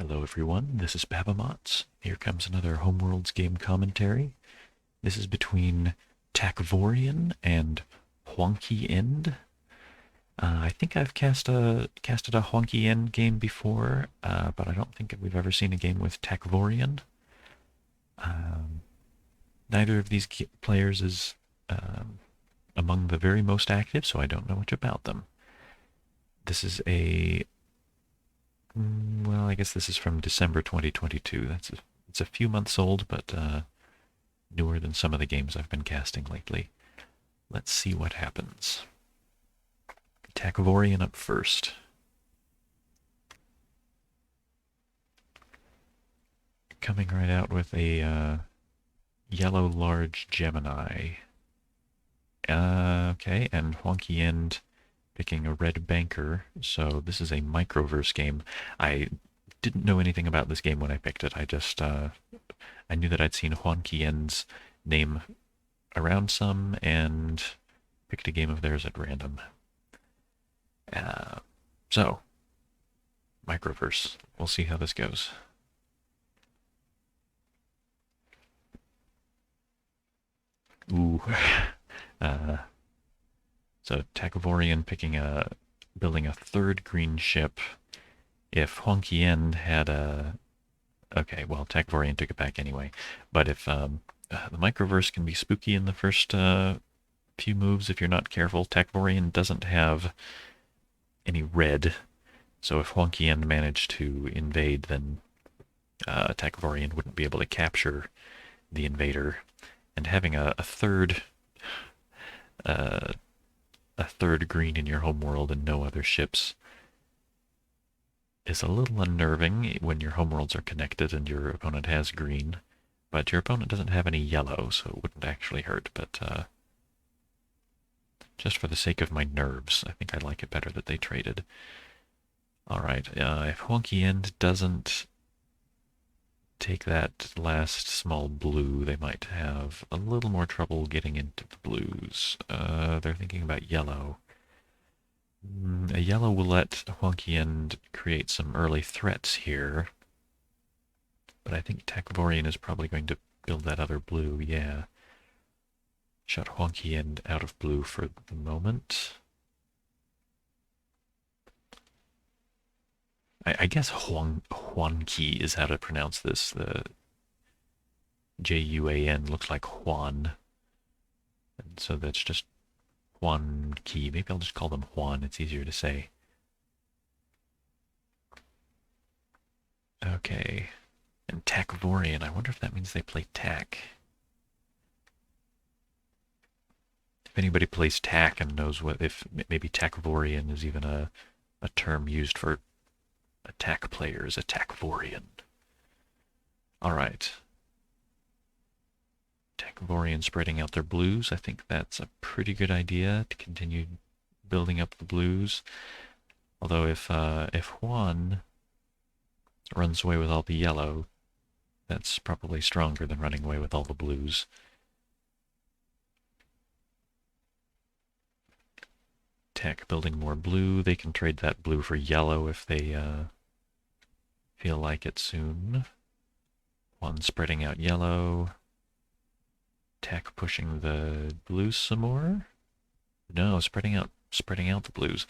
Hello everyone, this is Babamots. Here comes another Homeworlds game commentary. This is between Takvorian and JuankyEND. I think I've casted a JuankyEND game before, but I don't think we've ever seen a game with Takvorian. Neither of these players is among the very most active, so I don't know much about them. This is well, I guess this is from December 2022. It's a few months old, but newer than some of the games I've been casting lately. Let's see what happens. Takvorian up first. Coming right out with a yellow large Gemini. Okay, and JuankyEND picking a red banker. So this is a microverse game. I didn't know anything about this game when I picked it. I knew that I'd seen JuankyEND's name around some and picked a game of theirs at random. So, microverse. We'll see how this goes. Ooh. So Takvorian building a third green ship. If JuankyEND had a... Okay, well, Takvorian took it back anyway. But if the microverse can be spooky in the first few moves if you're not careful. Takvorian doesn't have any red, so if JuankyEND managed to invade, then Takvorian wouldn't be able to capture the invader. And having a third green in your homeworld and no other ships is a little unnerving when your homeworlds are connected and your opponent has green, but your opponent doesn't have any yellow, so it wouldn't actually hurt. But just for the sake of my nerves, I think I like it better that they traded. Alright, if JuankyEND doesn't take that last small blue, they might have a little more trouble getting into the blues. They're thinking about yellow. A yellow will let JuankyEND create some early threats here. But I think Takvorian is probably going to build that other blue, yeah. Shut JuankyEND out of blue for the moment. I guess Juanky is how to pronounce this. The Juan looks like Juan. And so that's just Juanky. Maybe I'll just call them Juan. It's easier to say. Okay. And Takvorian. I wonder if that means they play Tak. If anybody plays Tak and knows if maybe Takvorian is even a term used for attack players, a Takvorian. Alright. Takvorian spreading out their blues. I think that's a pretty good idea to continue building up the blues. Although if Juan runs away with all the yellow, that's probably stronger than running away with all the blues. Tak building more blue. They can trade that blue for yellow if they feel like it soon. One spreading out yellow. Tak pushing the blues some more. No, spreading out the blues.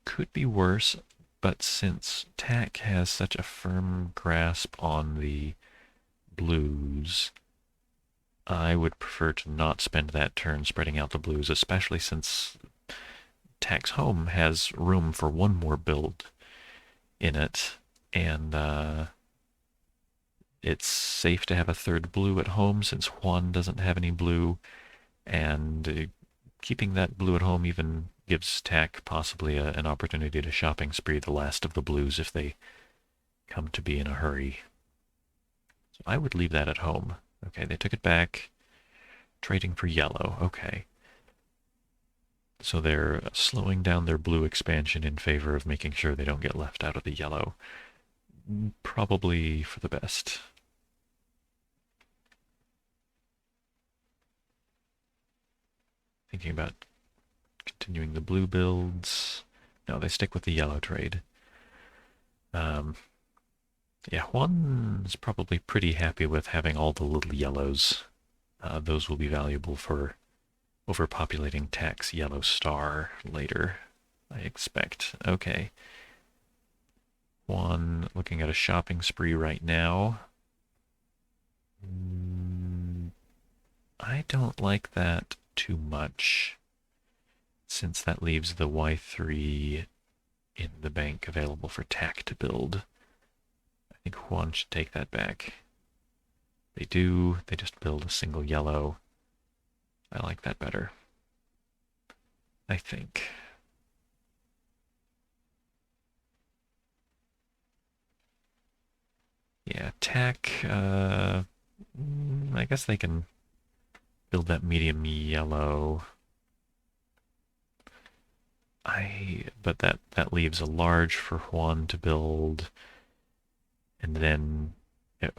Could be worse, but since Tak has such a firm grasp on the blues, I would prefer to not spend that turn spreading out the blues, especially since Tak's home has room for one more build in it, and it's safe to have a third blue at home since Juan doesn't have any blue, and keeping that blue at home even gives Tak possibly an opportunity to shopping spree the last of the blues if they come to be in a hurry. So I would leave that at home. Okay, they took it back. Trading for yellow. Okay. So they're slowing down their blue expansion in favor of making sure they don't get left out of the yellow. Probably for the best. Thinking about continuing the blue builds. No, they stick with the yellow trade. Yeah, Juan's probably pretty happy with having all the little yellows. Those will be valuable for overpopulating Tak's yellow star later, I expect. Okay. Juan looking at a shopping spree right now. I don't like that too much, since that leaves the Y3 in the bank available for Tak to build. I think Juan should take that back. They do. They just build a single yellow. I like that better, I think. Yeah, Tak, I guess they can build that medium yellow. But that leaves a large for Juan to build, and then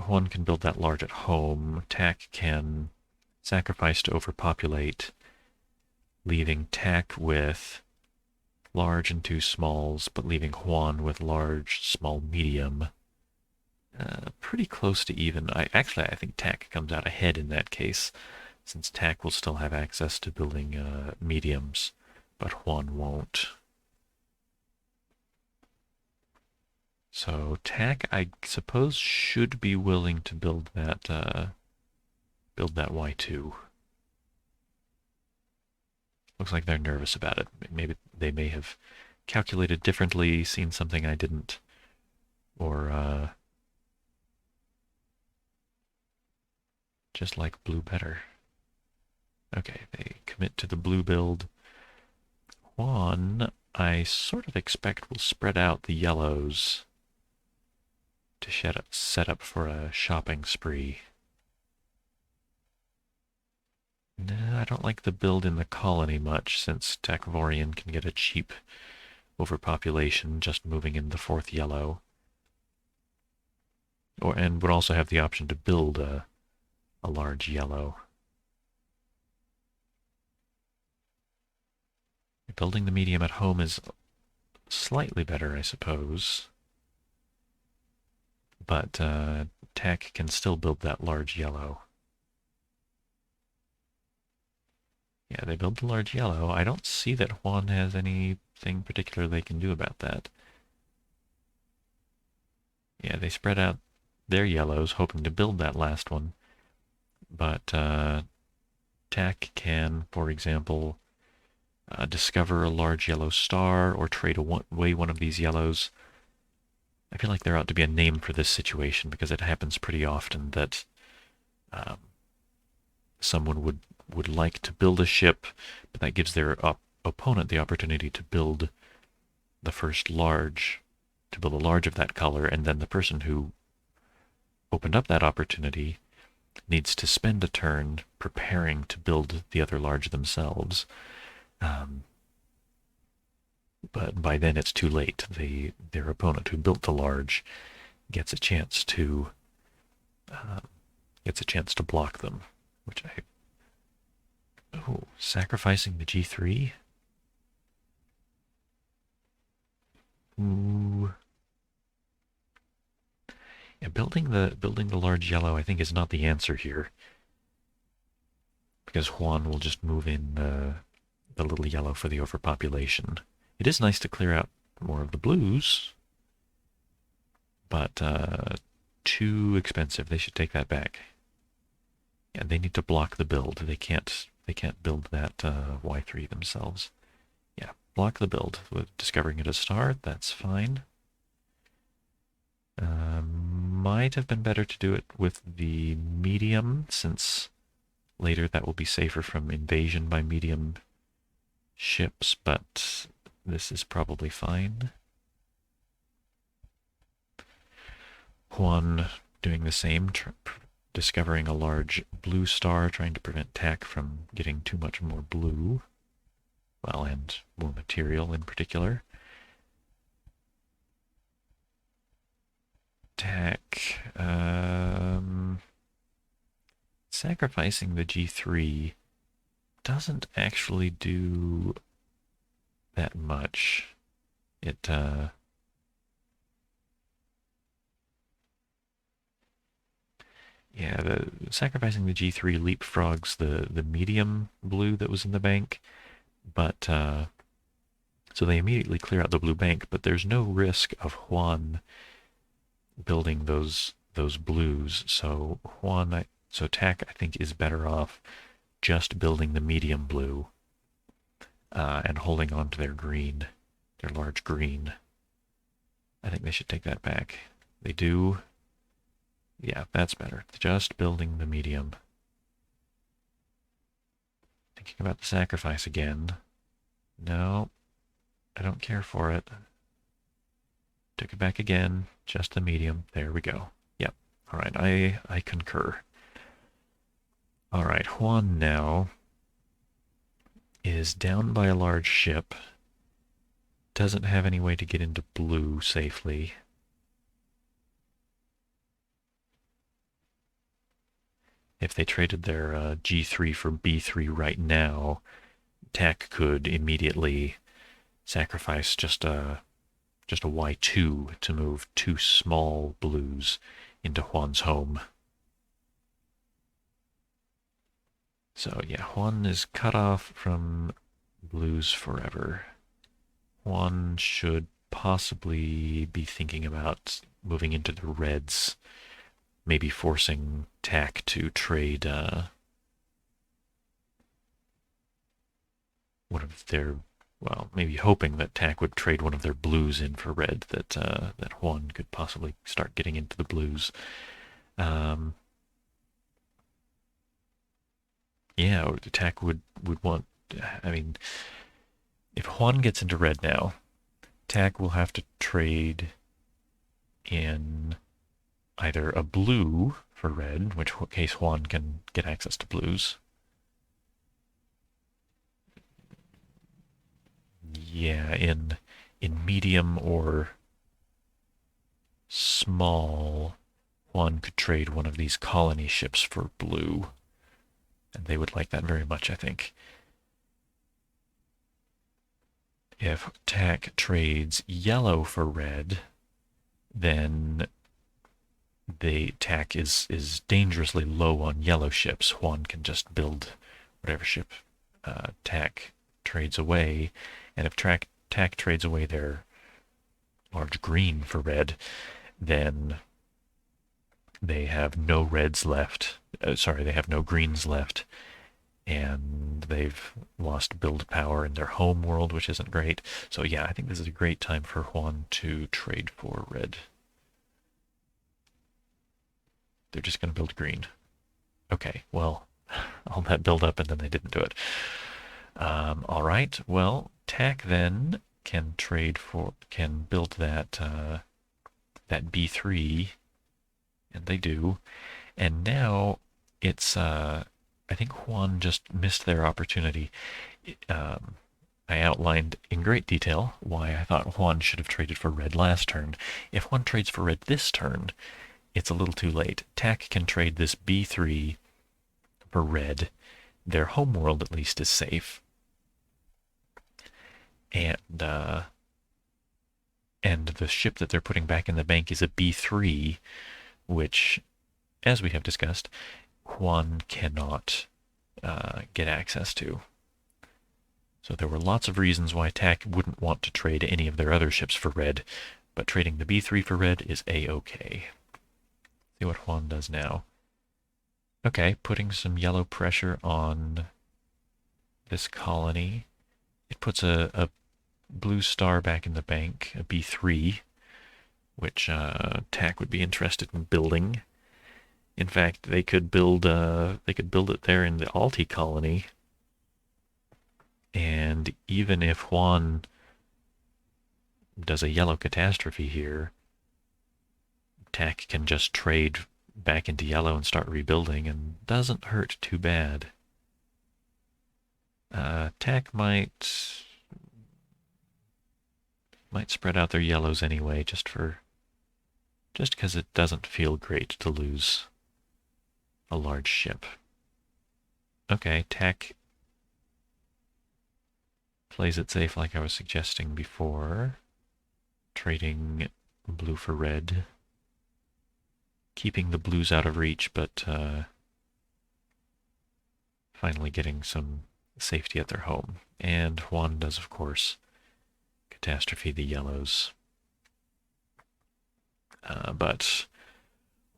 Juan can build that large at home. Tak can sacrifice to overpopulate, leaving Tak with large and two smalls, but leaving Juan with large, small, medium. Pretty close to even. I think Tak comes out ahead in that case, since Tak will still have access to building mediums, but Juan won't. So Tak, I suppose, should be willing to build that Y2. Looks like they're nervous about it. Maybe they may have calculated differently, seen something I didn't, or just like blue better. Okay, they commit to the blue build. Juan, I sort of expect will spread out the yellows to set up for a shopping spree. No, I don't like the build in the colony much, since Takvorian can get a cheap overpopulation just moving in the fourth yellow. And would also have the option to build a large yellow. Building the medium at home is slightly better, I suppose. But Tak can still build that large yellow. Yeah, they build the large yellow. I don't see that Juan has anything particular they can do about that. Yeah, they spread out their yellows, hoping to build that last one. But Tak can, for example, discover a large yellow star or trade away one of these yellows. I feel like there ought to be a name for this situation, because it happens pretty often that someone would like to build a ship, but that gives their opponent the opportunity to build the first large, to build a large of that color, and then the person who opened up that opportunity needs to spend a turn preparing to build the other large themselves. But by then it's too late. Their opponent who built the large gets a chance to block them, which sacrificing the G3. Ooh. Yeah, building the large yellow, I think, is not the answer here, because Juan will just move in the little yellow for the overpopulation. It is nice to clear out more of the blues, but too expensive. They should take that back. Yeah, they need to block the build. They can't build that Y3 themselves. Yeah, block the build with discovering it a star. That's fine. Might have been better to do it with the medium, since later that will be safer from invasion by medium ships, but this is probably fine. Juan doing the same, discovering a large blue star, trying to prevent Tak from getting too much more blue, well, and more material in particular. Tak, sacrificing the G3 doesn't actually do that much. It yeah, sacrificing the G3 leapfrogs the medium blue that was in the bank, but so they immediately clear out the blue bank, but there's no risk of Juan building those blues. So so Tak I think is better off just building the medium blue and holding on to their green, their large green. I think they should take that back. They do. Yeah, that's better. Just building the medium. Thinking about the sacrifice again. No, I don't care for it. Took it back again. Just the medium. There we go. Yep. All right, I concur. All right, Juan now is down by a large ship. Doesn't have any way to get into blue safely. If they traded their G3 for B3 right now, Tak could immediately sacrifice just a Y2 to move two small blues into Juan's home. So yeah, Juan is cut off from blues forever. Juan should possibly be thinking about moving into the reds, maybe forcing Tak to trade one of their, well, maybe hoping that Tak would trade one of their blues in for red, that that Juan could possibly start getting into the blues. Yeah, Tak would want. I mean, if Juan gets into red now, Tak will have to trade in either a blue for red, in which case Juan can get access to blues. Yeah, in medium or small, Juan could trade one of these colony ships for blue. And they would like that very much, I think. If Tak trades yellow for red, then Tak is dangerously low on yellow ships. Juan can just build whatever ship Tak trades away, and if Tak trades away their large green for red, then they have no reds left. Sorry, they have no greens left, and they've lost build power in their home world, which isn't great. So yeah, I think this is a great time for Juan to trade for red. They're just going to build green. Okay, well, all that build up and then they didn't do it. All right, well, Tak then can build that that B3, and they do. And now it's I think Juan just missed their opportunity. I outlined in great detail why I thought Juan should have traded for red last turn. If Juan trades for red this turn, it's a little too late. Tak can trade this B3 for red. Their homeworld at least is safe. And the ship that they're putting back in the bank is a B3, which, as we have discussed, Juan cannot get access to. So there were lots of reasons why Tak wouldn't want to trade any of their other ships for red, but trading the B3 for red is a-okay. See what Juan does now. Okay, putting some yellow pressure on this colony. It puts a blue star back in the bank, a B3, which Tak would be interested in building. In fact, they could build it there in the Alti colony. And even if Juan does a yellow catastrophe here, Tak can just trade back into yellow and start rebuilding, and doesn't hurt too bad. Tak might spread out their yellows anyway, just because it doesn't feel great to lose a large ship. Okay, Tak plays it safe like I was suggesting before. trading blue for red. Keeping the blues out of reach, but finally getting some safety at their home. And Juan does, of course, catastrophe the yellows. But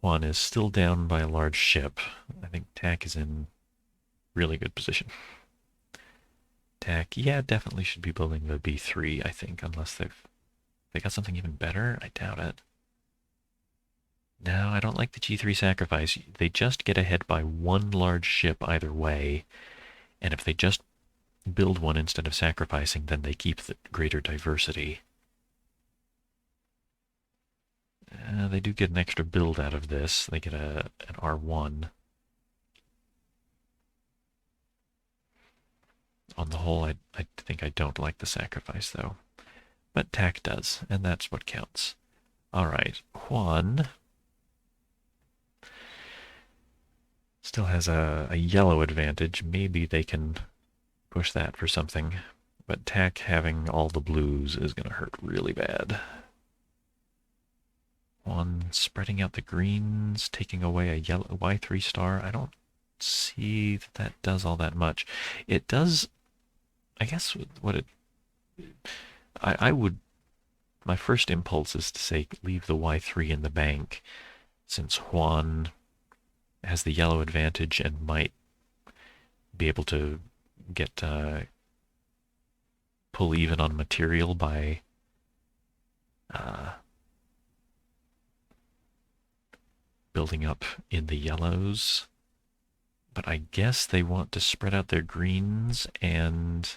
Juan is still down by a large ship. I think Tak is in really good position. Tak, yeah, definitely should be building the B3, I think, unless they got something even better. I doubt it. No, I don't like the G3 sacrifice. They just get ahead by one large ship either way, and if they just build one instead of sacrificing, then they keep the greater diversity. They do get an extra build out of this. They get an R1. On the whole, I think I don't like the sacrifice, though. But Tak does, and that's what counts. All right, Juan still has a yellow advantage. Maybe they can push that for something. But Tak having all the blues is going to hurt really bad. Juan spreading out the greens, taking away a yellow Y3 star. I don't see that that does all that much. It does, I guess what it... I would... My first impulse is to say leave the Y3 in the bank, since Juan has the yellow advantage and might be able to get pull even on material by building up in the yellows. But I guess they want to spread out their greens and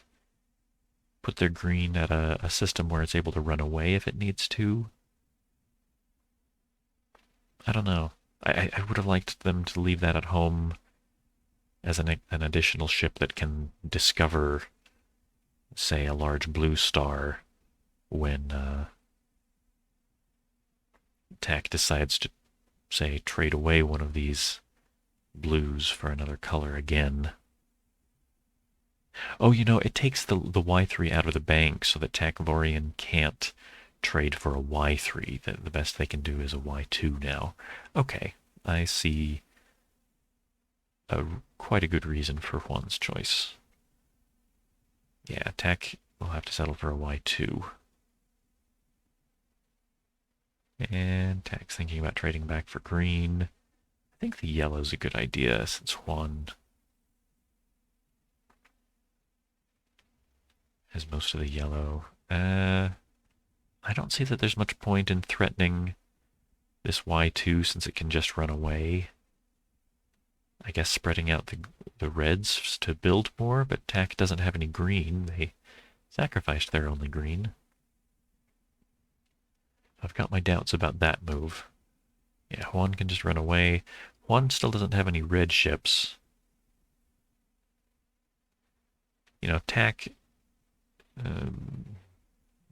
put their green at a system where it's able to run away if it needs to. I don't know. I would have liked them to leave that at home as an additional ship that can discover, say, a large blue star when Tak decides to, say, trade away one of these blues for another color again. Oh, you know, it takes the Y3 out of the bank so that Takvorian can't trade for a Y3. The best they can do is a Y2 now. Okay, I see quite a good reason for Juan's choice. Yeah, Tak will have to settle for a Y2. And Tak's thinking about trading back for green. I think the yellow's a good idea since Juan has most of the yellow. I don't see that there's much point in threatening this Y2 since it can just run away. I guess spreading out the reds to build more, but Tak doesn't have any green. They sacrificed their only green. I've got my doubts about that move. Yeah, Juan can just run away. Juan still doesn't have any red ships. You know, Tak,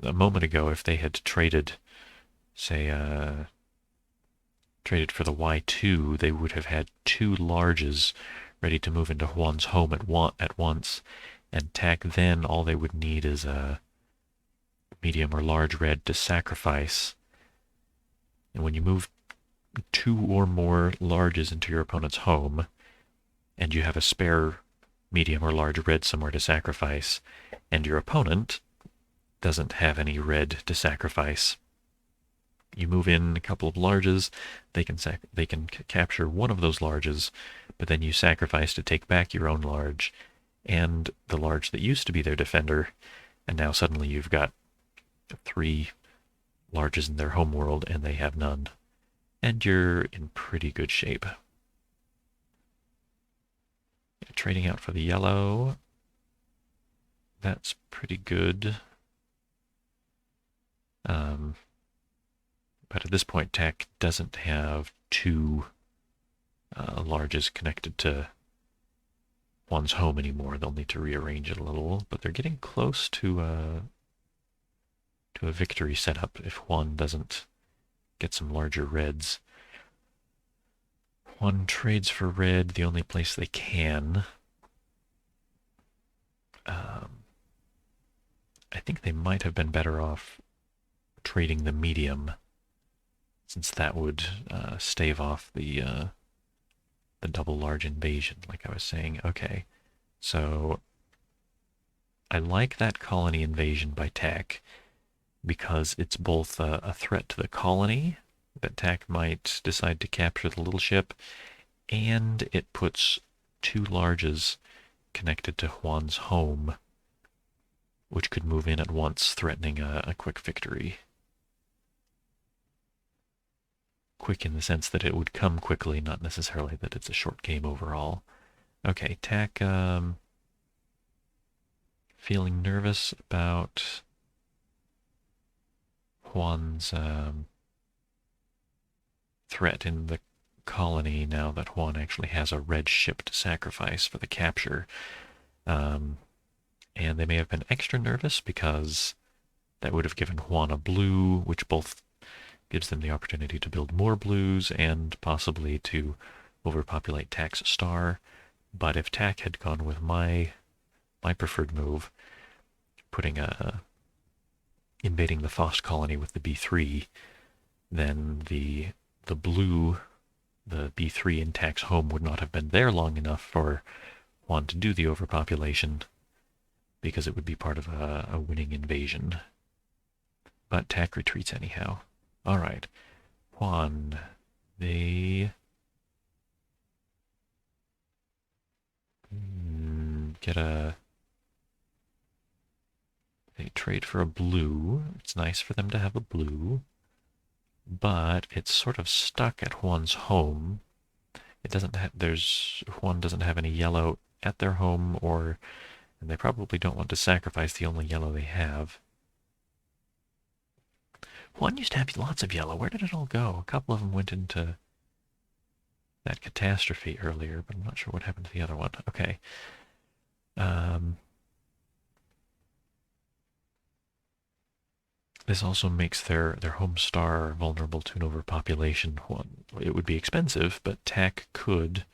a moment ago, if they had traded, say, traded for the Y2, they would have had two larges ready to move into Juan's home at once, and Tak then, all they would need is a medium or large red to sacrifice. And when you move two or more larges into your opponent's home, and you have a spare medium or large red somewhere to sacrifice, and your opponent doesn't have any red to sacrifice, you move in a couple of larges, they can capture one of those larges, but then you sacrifice to take back your own large and the large that used to be their defender, and now suddenly you've got 3 larges in their homeworld and they have none. And you're in pretty good shape. Trading out for the yellow. That's pretty good. But at this point, Tak doesn't have 2 larges connected to Juan's home anymore. They'll need to rearrange it a little, but they're getting close to a victory setup if Juan doesn't get some larger reds. Juan trades for red the only place they can. I think they might have been better off trading the medium, since that would stave off the double large invasion, like I was saying. Okay, so I like that colony invasion by Tak because it's both a threat to the colony that Tak might decide to capture the little ship, and it puts two larges connected to Juan's home, which could move in at once, threatening a quick victory. Quick in the sense that it would come quickly, not necessarily that it's a short game overall. Okay, Tak, feeling nervous about Juan's threat in the colony now that Juan actually has a red ship to sacrifice for the capture. And they may have been extra nervous because that would have given Juan a blue, which both gives them the opportunity to build more blues and possibly to overpopulate Tak's star. But if Tak had gone with my preferred move, putting invading the Fost colony with the B3, then the blue, the B3 in Tak's home would not have been there long enough for Juan to do the overpopulation, because it would be part of a winning invasion. But Tak retreats anyhow. All right, Juan, they get they trade for a blue. It's nice for them to have a blue, but it's sort of stuck at Juan's home. It doesn't have, Juan doesn't have any yellow at their home, and they probably don't want to sacrifice the only yellow they have. Juan used to have lots of yellow. Where did it all go? A couple of them went into that catastrophe earlier, but I'm not sure what happened to the other one. Okay. This also makes their home star vulnerable to an overpopulation. It would be expensive, but Tak could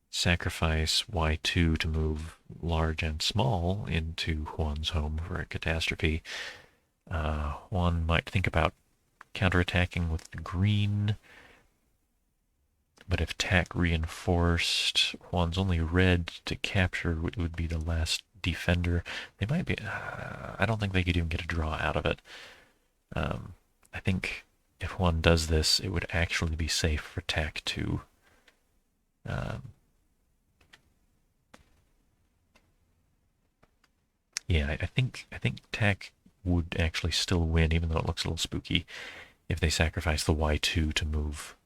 sacrifice Y2 to move large and small into Juan's home for a catastrophe. Juan might think about counterattacking with the green, but if Tak reinforced Juan's only red to capture, it would be the last defender. They might be... I don't think they could even get a draw out of it. I think if Juan does this, it would actually be safe for Tak to... yeah, I think Tak would actually still win, even though it looks a little spooky, if they sacrifice the Y2 to move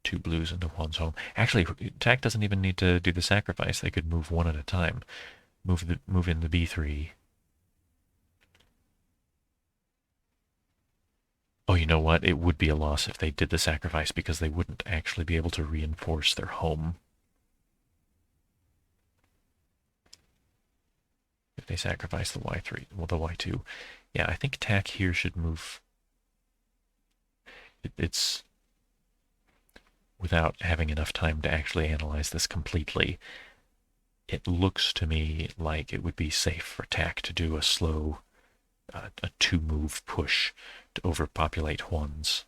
two blues into Juan's home. Actually, Tak doesn't even need to do the sacrifice. They could move one at a time. Move in the B3. Oh, you know what? It would be a loss if they did the sacrifice because they wouldn't actually be able to reinforce their home. If they sacrifice the Y3, well, the Y2. Yeah, I think Tak here should move. It's without having enough time to actually analyze this completely. It looks to me like it would be safe for Tak to do a slow, a two-move push to overpopulate Juan's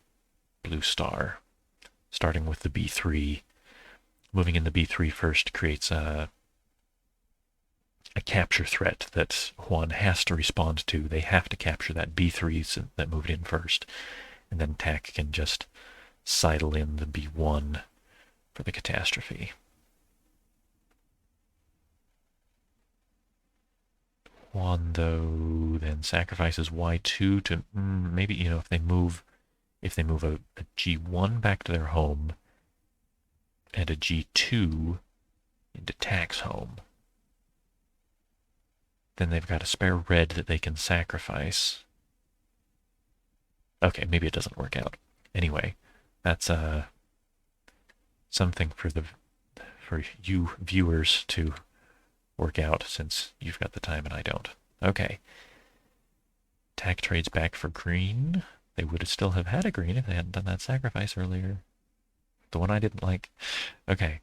blue star, starting with the B3. Moving in the B3 first creates a capture threat that Juan has to respond to. They have to capture that B3 that moved in first, and then Tak can just sidle in the B1 for the catastrophe. Juan, though, then sacrifices Y2 to maybe, if they move a G1 back to their home and a G2 into Tak's home, then they've got a spare red that they can sacrifice. Okay, maybe it doesn't work out. Anyway, that's something for you viewers to work out, since you've got the time and I don't. Okay. Tak trades back for green. They would still have had a green if they hadn't done that sacrifice earlier. The one I didn't like. Okay.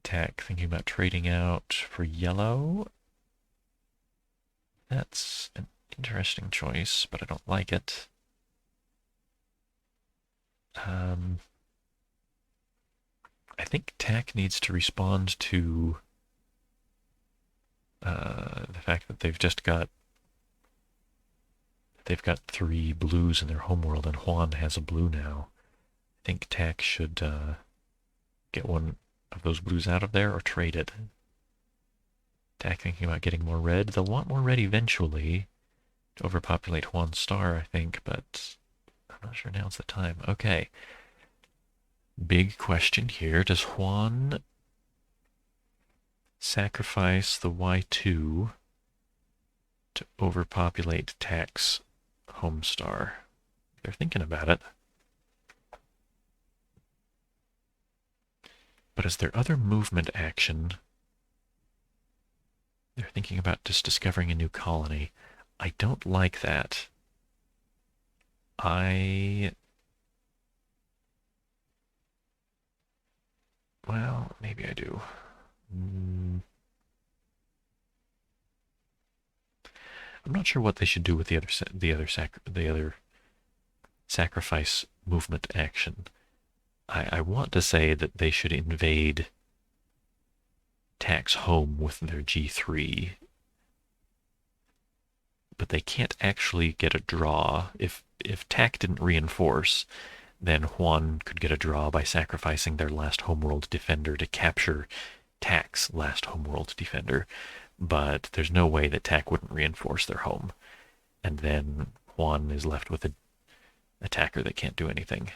Tak thinking about trading out for yellow. That's an interesting choice, but I don't like it. Um, I think Tack needs to respond to the fact that they've got 3 blues in their homeworld, and Juan has a blue now. I think Tack should get one of those blues out of there or trade it. Tack thinking about getting more red. They'll want more red eventually to overpopulate Juan's star, I think, but I'm not sure now's the time. Okay. Big question here. Does Juan sacrifice the Y2 to overpopulate Tack's home star? They're thinking about it. But as their other movement action, they're thinking about just discovering a new colony. I don't like that. Well, maybe I do. I'm not sure what they should do with the other sacrifice movement action. I want to say that they should invade Tack's home with their G3, but they can't actually get a draw. If Tack didn't reinforce, then Juan could get a draw by sacrificing their last homeworld defender to capture Tack's last homeworld defender. But there's no way that Tack wouldn't reinforce their home. And then Juan is left with an attacker that can't do anything.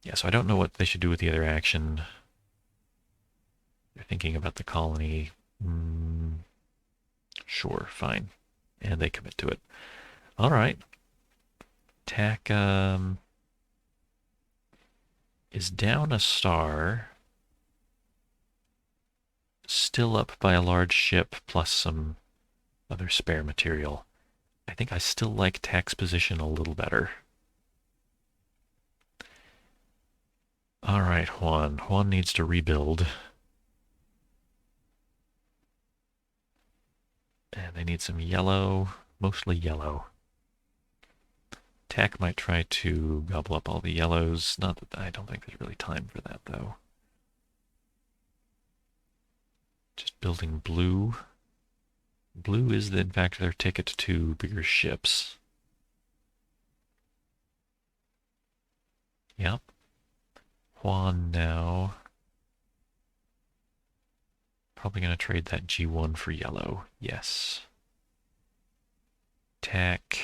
Yeah, so I don't know what they should do with the other action. They're thinking about the colony. Sure, fine. And they commit to it. All right. Tack is down a star. Still up by a large ship plus some other spare material. I think I still like Tack's position a little better. All right, Juan. Juan needs to rebuild. And they need some yellow, mostly yellow. Tack might try to gobble up all the yellows. Not that I don't think there's really time for that, though. Just building blue. Blue is, in fact, their ticket to bigger ships. Yep. Juan now. Probably going to trade that G1 for yellow. Yes. Tack.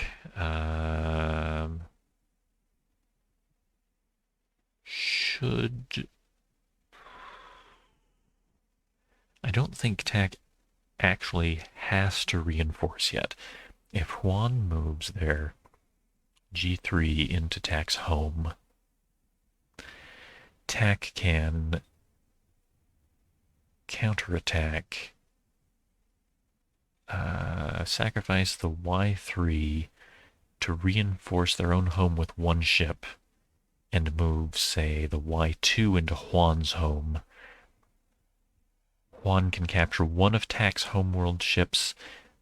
Should... I don't think Tack actually has to reinforce yet. If Juan moves their G3 into Tack's home, Tack can counterattack, sacrifice the Y3 to reinforce their own home with one ship, and move, say, the Y2 into Juan's home. Juan can capture one of Tack's homeworld ships,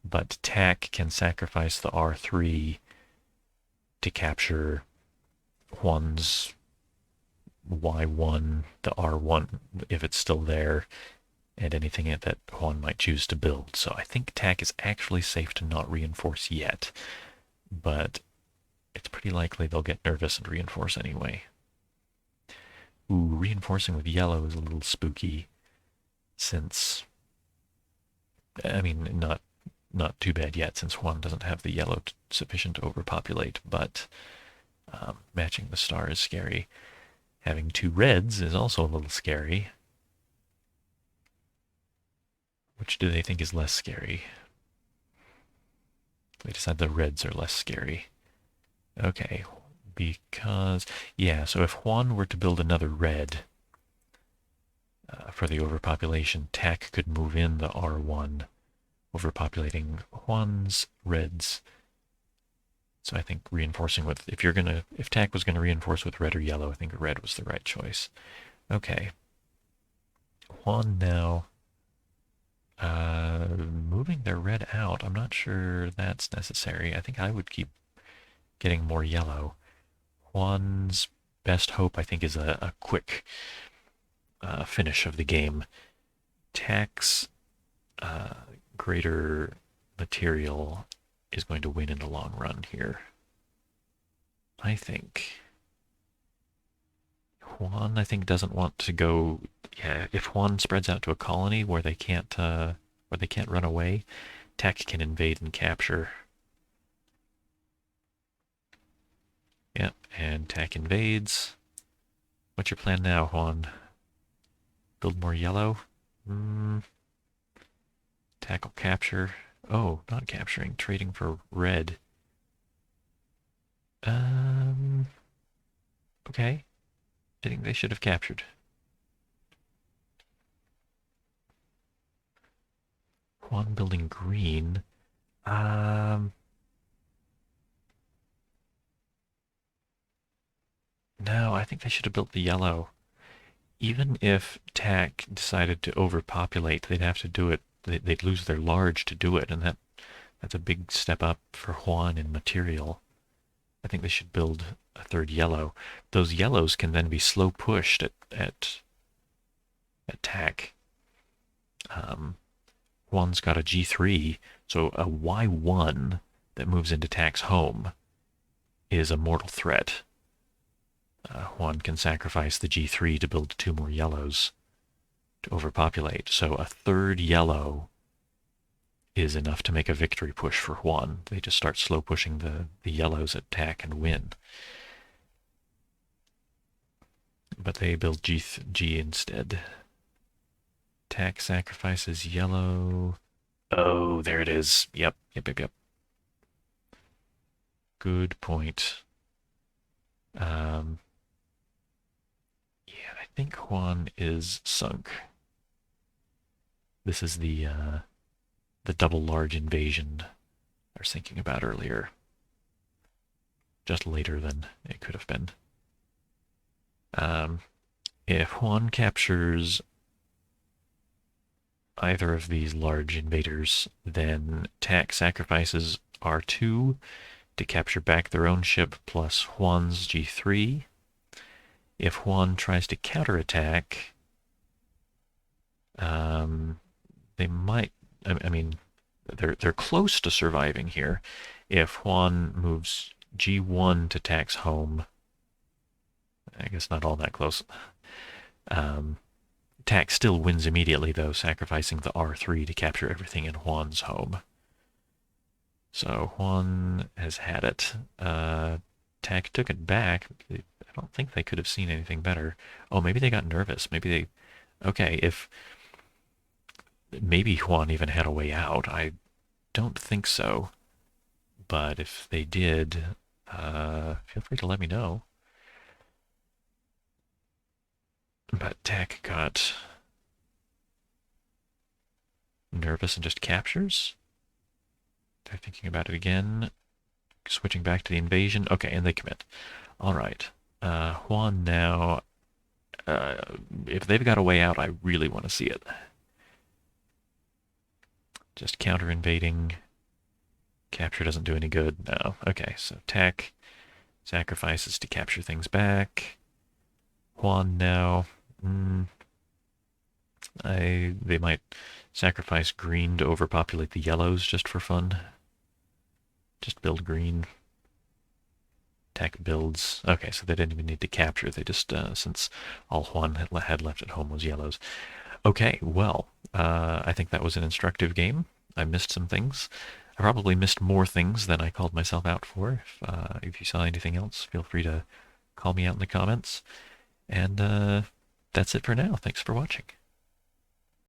but Tack can sacrifice the R3 to capture Juan's Y1, the R1, if it's still there, and anything that Juan might choose to build. So I think Tack is actually safe to not reinforce yet, but it's pretty likely they'll get nervous and reinforce anyway. Ooh, reinforcing with yellow is a little spooky, since, I mean, not too bad yet, since Juan doesn't have the yellow sufficient to overpopulate, but matching the star is scary. Having 2 reds is also a little scary. Which do they think is less scary? They decide the reds are less scary. Okay, because, yeah, so if Juan were to build another red for the overpopulation, Tack could move in the R1, overpopulating Juan's reds. So I think reinforcing with, if Tack was gonna reinforce with red or yellow, I think red was the right choice. Okay. Juan now moving their red out. I'm not sure that's necessary. I think I would keep getting more yellow. Juan's best hope, I think, is a quick finish of the game. Tax uh, greater material is going to win in the long run here. I think. Juan, I think, doesn't want to go. Yeah, if Juan spreads out to a colony where they can't run away, Tech can invade and capture. Yep, and Tech invades. What's your plan now, Juan? Build more yellow? Tackle capture. Oh, not capturing, trading for red. Okay. I think they should have captured. Juan building green. No, I think they should have built the yellow. Even if TAC decided to overpopulate, they'd have to do it. They'd lose their large to do it, and that's a big step up for Juan in material. I think they should build a third yellow. Those yellows can then be slow pushed at TAC. Juan's got a G3, so a Y1 that moves into TAC's home is a mortal threat. Juan can sacrifice the G3 to build 2 more yellows to overpopulate. So a third yellow is enough to make a victory push for Juan. They just start slow pushing the yellows at TAC and win. But they build G instead. TAC sacrifices yellow. Oh, there it is. Yep. Good point. Yeah, I think Juan is sunk. This is the double large invasion I was thinking about earlier. Just later than it could have been. If Juan captures either of these large invaders, then TAC sacrifices R2 to capture back their own ship plus Juan's G3. If Juan tries to counterattack, they might. I mean, they're close to surviving here. If Juan moves G1 to TAC's home, I guess not all that close. TAC still wins immediately, though, sacrificing the R3 to capture everything in Juan's home. So Juan has had it. TAC took it back. I don't think they could have seen anything better. Oh, maybe they got nervous. Maybe they... Okay, if... Maybe Juan even had a way out. I don't think so. But if they did, feel free to let me know. But TAC got nervous and just captures. They're thinking about it again. Switching back to the invasion. Okay, and they commit. All right. Juan now, if they've got a way out, I really want to see it. Just counter-invading. Capture doesn't do any good. No. Okay, so TAC sacrifices to capture things back. Juan now. They might sacrifice green to overpopulate the yellows just for fun. Just build green. TAC builds. Okay, so they didn't even need to capture. They just, since all Juan had left at home was yellows. Okay, well, I think that was an instructive game. I missed some things. I probably missed more things than I called myself out for. If you saw anything else, feel free to call me out in the comments. And that's it for now. Thanks for watching.